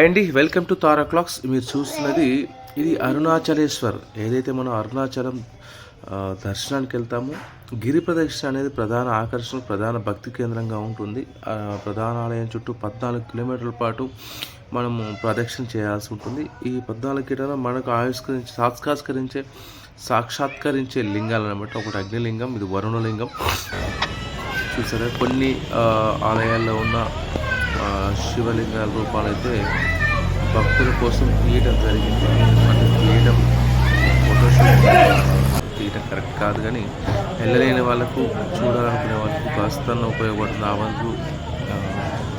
అండి welcome to Tara clocks. మీరు చూస్తున్నది ఇది అరుణాచలేశ్వర్. ఏదైతే మనం అరుణాచలం దర్శనానికి వెళ్తామో గిరి ప్రదక్షిణ అనేది ప్రధాన ఆకర్షణ, ప్రధాన భక్తి కేంద్రంగా ఉంటుంది. ప్రధాన ఆలయం చుట్టూ 14 కిలోమీటర్ల పాటు మనము ప్రదక్షిణ చేయాల్సి ఉంటుంది. ఈ 14 కిలోమీటర్లు మనకు సాక్షాత్కరించే లింగాలు అనమాట. ఒకటి అగ్నిలింగం, ఇది వరుణలింగం. చూసారా, కొన్ని ఆలయాల్లో ఉన్న శివలింగాల రూపాలైతే భక్తుల కోసం తీయడం జరిగింది. అంటే ఫోటోషూట్ తీయడం కరెక్ట్ కాదు, కానీ వెళ్ళలేని వాళ్ళకు, చూడాలనుకునే వాళ్ళకు కాస్త ఉపయోగపడుతుంది. ఆ వంతు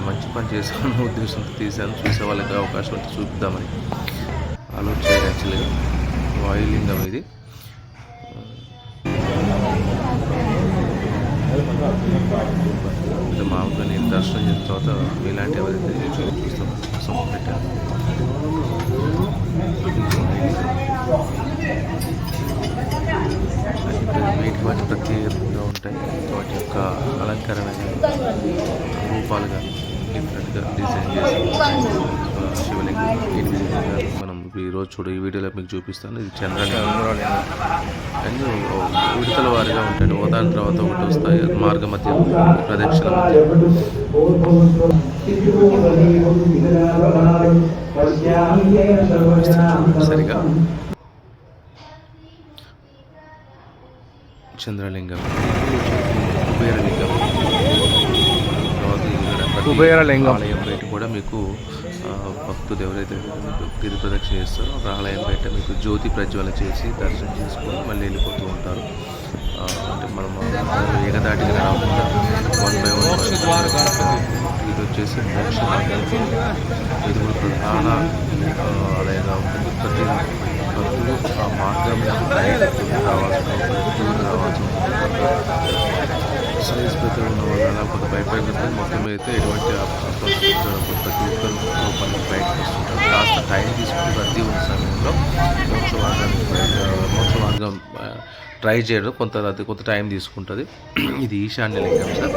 మంచి పని చేశాను ఉద్దేశంతో తీశాను. చూసే వాళ్ళకి అవకాశం అయితే చూపిద్దామని ఆలోచన. యాక్చువల్గా వాయులింగం ఇది. మామూలుగా నేను దర్శనం చేసిన తర్వాత ఇలాంటి ఎవరైతే చూపిస్తాం పెట్టాను. వీటి వాటి ప్రత్యేకంగా ఉంటాయి. వాటి యొక్క అలంకరమైన రూపాలుగా డిఫరెంట్గా డిజైన్ చేసి శివలింగం 8 మనం ఈరోజు ఈ వీడియోలో మీకు చూపిస్తాను. ఇది చంద్రలింగం అండ్ విడతల వారిగా ఉంటాయి. ఒకదాని తర్వాత ఒకటి వస్తాయి. మార్గ మధ్య, ప్రదక్షిణ మధ్య. సరిగా చంద్రలింగం, కుబేరలింగం ఆలయం బయట కూడా మీకు భక్తులు ఎవరైతే గిరి ప్రదక్షిణ చేస్తారో ఒక ఆలయం బయట మీకు జ్యోతి ప్రజ్వలన చేసి దర్శనం చేసుకొని మళ్ళీ వెళ్ళిపోతూ ఉంటారు. అంటే మనం ఏకదాటిగా రాకుండా 1 by 1 ఇది వచ్చేసి మోక్ష మార్గం. ఇది కూడా ప్రధాన ఆలయంగా ఉంటుంది. ప్రతి భక్తులు ఆ మార్గం రావాల్సిన సైజ్ పెద్ద ఉన్న వాళ్ళ కొంత భయపడిపోతుంది. మొత్తం అయితే ఎటువంటి ప్రతి ఒక్కరు లోపలికి బయటకు వస్తుంటారు. కాస్త టైం తీసుకుని రద్దీ ఉన్న సమయంలో మోక్ష మార్గం ట్రై చేయడం కొంత టైం తీసుకుంటుంది. ఇది ఈశాన్య లింగం sir.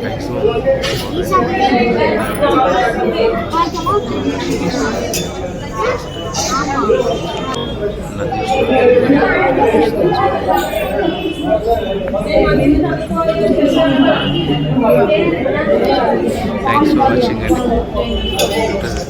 Maximum thanks for watching అండి.